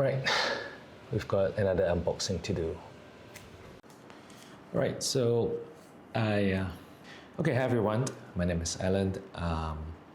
Right, we've got another unboxing to do. Right, so okay, hi everyone, my name is Alan.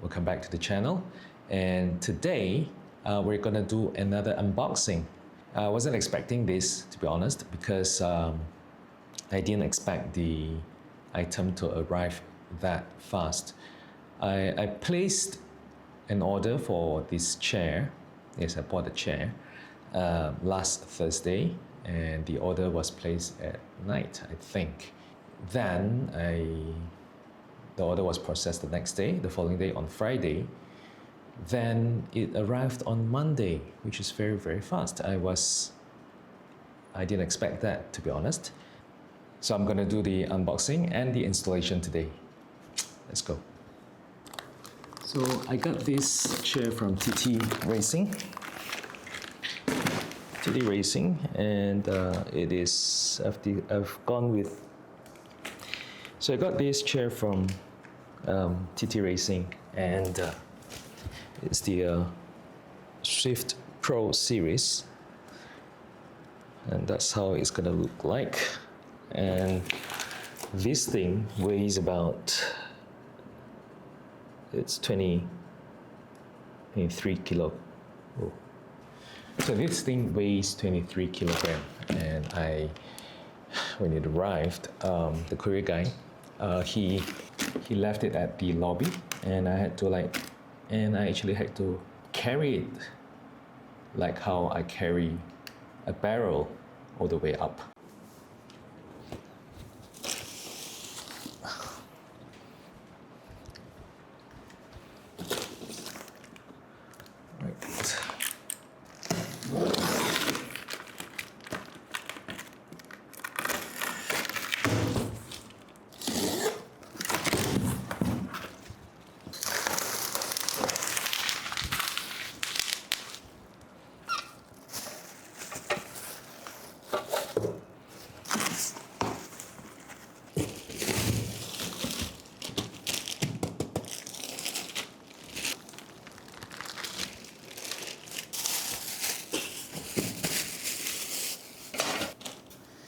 Welcome back to the channel, and today we're gonna do another unboxing. I wasn't expecting this, to be honest, because I didn't expect the item to arrive that fast. I placed an order for this chair. Yes, I bought a chair last Thursday, and the order was placed at night, I think. Then the order was processed the next day, the following day on Friday. Then it arrived on Monday, which is very, very fast. I didn't expect that, to be honest. So I'm gonna do the unboxing and the installation today. Let's go. So I got this chair from TT Racing. TT Racing, and it is, I've gone with, so I got this chair from TT Racing, and it's the Swift Pro series, and that's how it's gonna look like. And this thing weighs about, it's 23 kilo. Oh. So this thing weighs 23 kilogram, and when it arrived, the courier guy, he left it at the lobby, and I actually had to carry it like how I carry a barrel all the way up.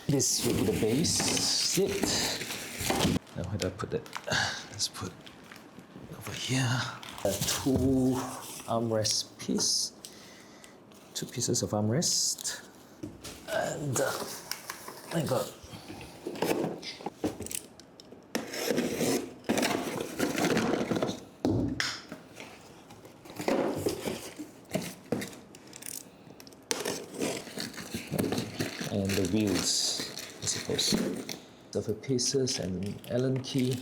This will be the base seat. Now where do I put it? Let's put it over here. Two armrest piece. Two pieces of armrest. And I got and the wheels, I suppose. Of the pieces and Allen key.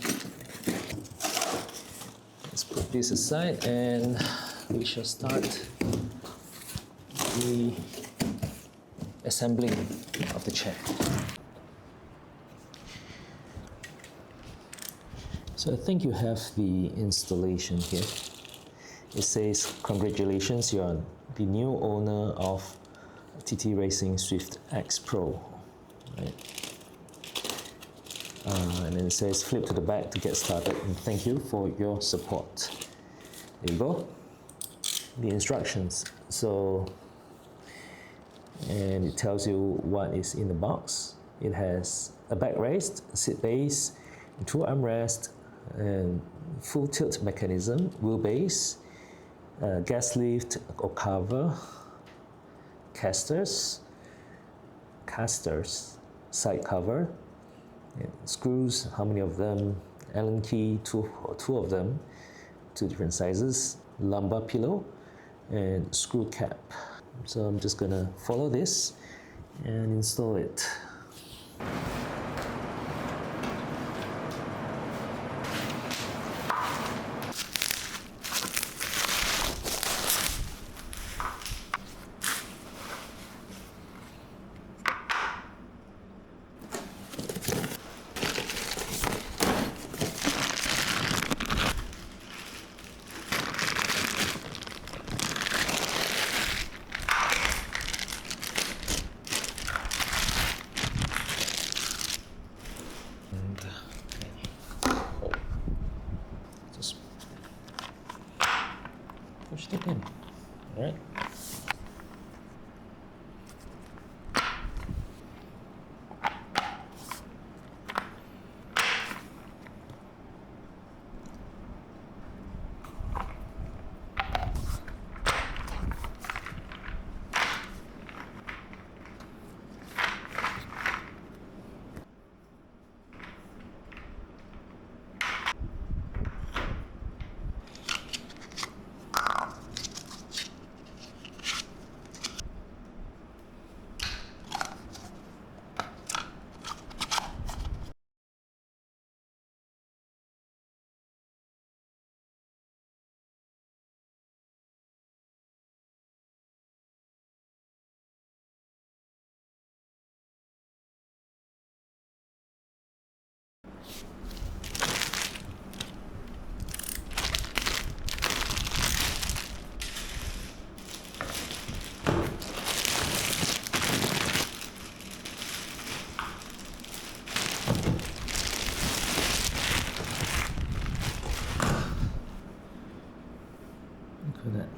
Let's put this aside, and we shall start the assembling of the chair. So I think you have the installation here. It says, "Congratulations, you're the new owner of TT Racing Swift X Pro." Right? And then it says, "Flip to the back to get started, and thank you for your support." There you go. The instructions. So, and it tells you what is in the box. It has a backrest, seat base, two armrests, and full tilt mechanism, wheelbase, gas lift or cover, Castors, side cover, and screws, how many of them, Allen key, two of them, two different sizes, lumbar pillow, and screw cap. So I'm just gonna follow this and install it. pushed it in. All right. Look at that.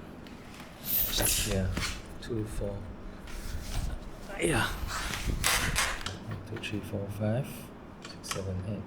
Yeah, 2, 4. Yeah. 1, 2, 3, 4, 5, 6, 7, 8.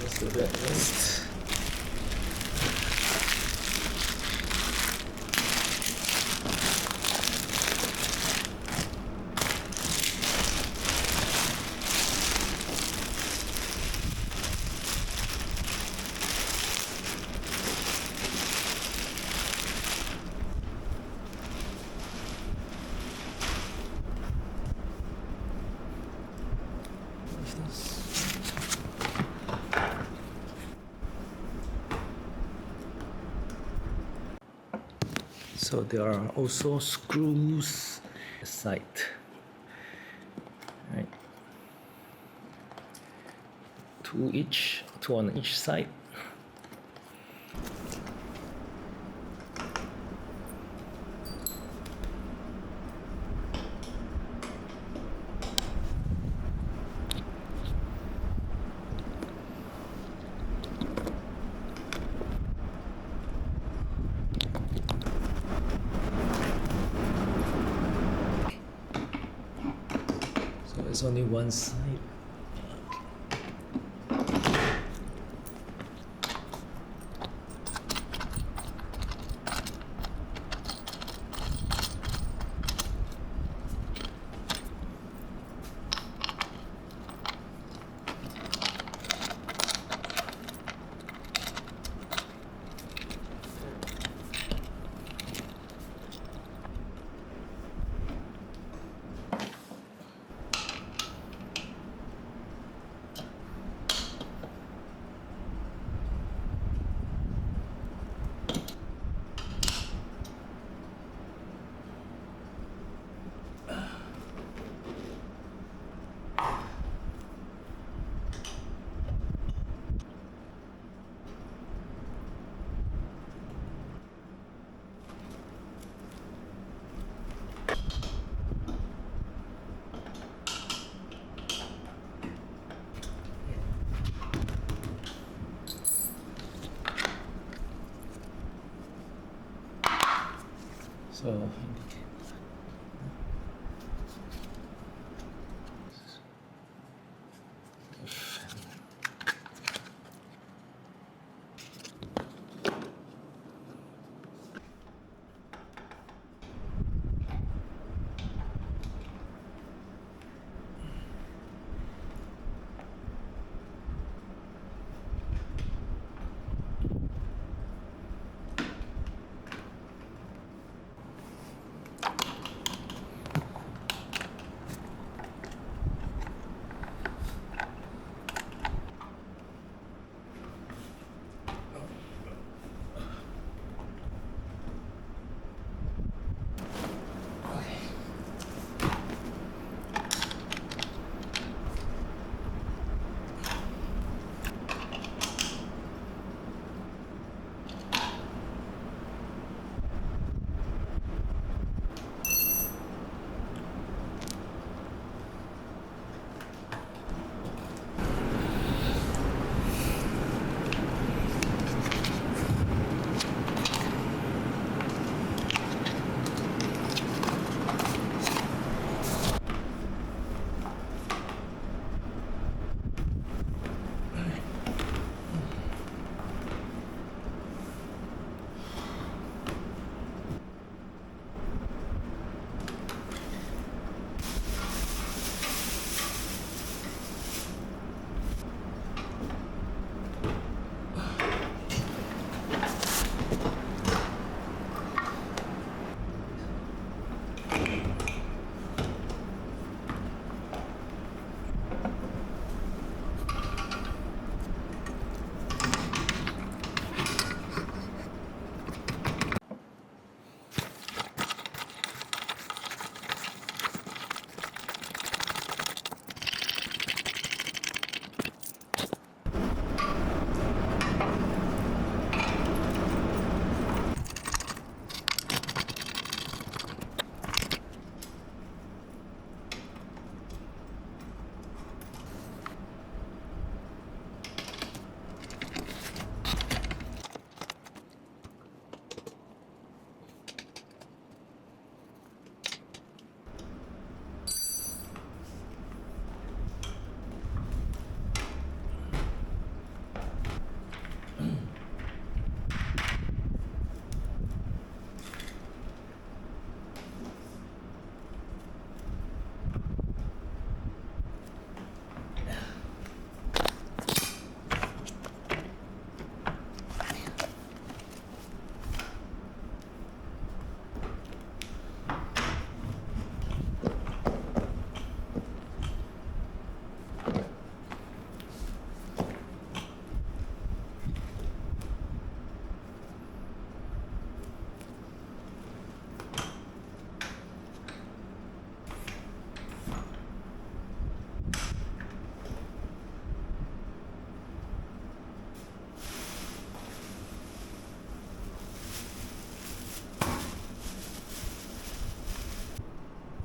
That's the backrest. So there are also screws side, right? Two on each side. There's only one side. So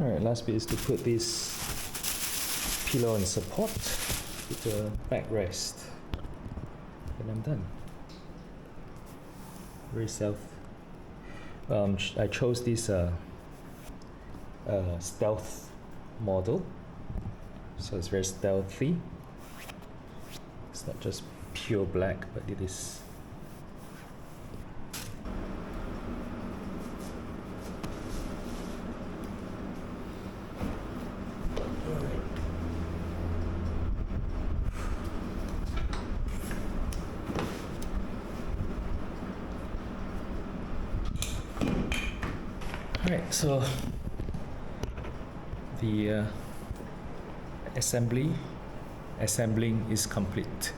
Alright, last bit is to put this pillow and support with the backrest. And I'm done. Very I chose this stealth model, so it's very stealthy. It's not just pure black, but it is. Alright, so the assembling is complete.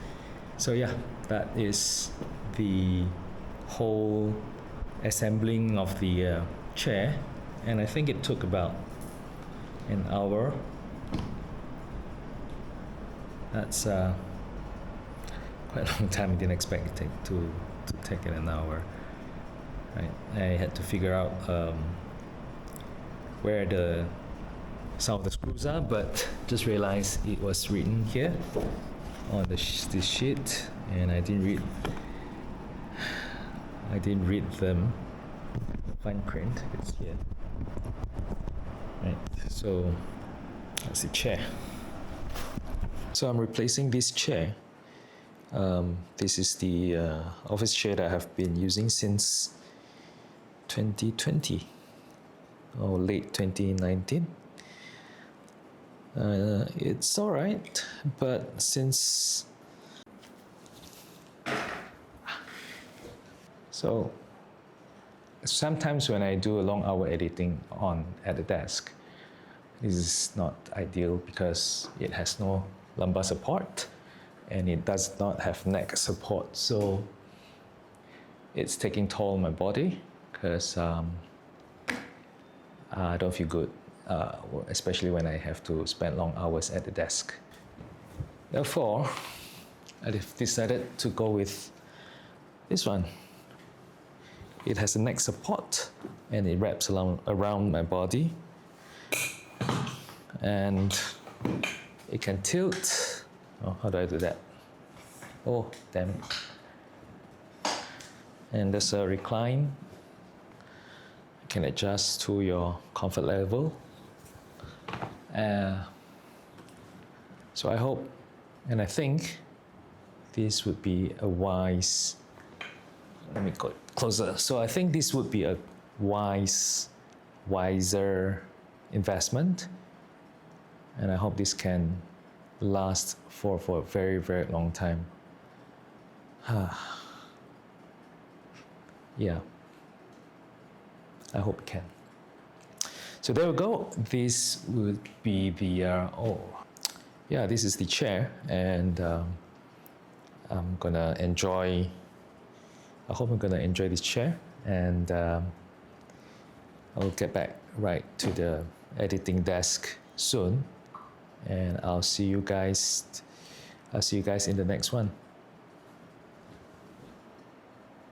So yeah, that is the whole assembling of the chair, and I think it took about an hour. That's quite a long time. I didn't expect it to take an hour. Right, I had to figure out where some of the screws are, but just realized it was written here on this sheet, and I didn't read them fine print. It's here. Right, so that's the chair. So I'm replacing this chair. This is the office chair that I have been using since 2020 or late 2019. It's alright, but since sometimes when I do a long hour editing at the desk, this is not ideal because it has no lumbar support and it does not have neck support, so it's taking toll on my body because I don't feel good, especially when I have to spend long hours at the desk. Therefore, I've decided to go with this one. It has a neck support and it wraps around my body, and it can tilt. Oh, how do I do that? Oh, damn it. And there's a recline. You can adjust to your comfort level. So I hope and I think this would be a wise, let me go closer. So I think this would be a wiser investment, and I hope this can last for a very, very long time. Yeah, I hope it can. So there we go. This would be the this is the chair, and I'm gonna enjoy. I hope I'm gonna enjoy this chair, and I'll get back right to the editing desk soon, and I'll see you guys in the next one.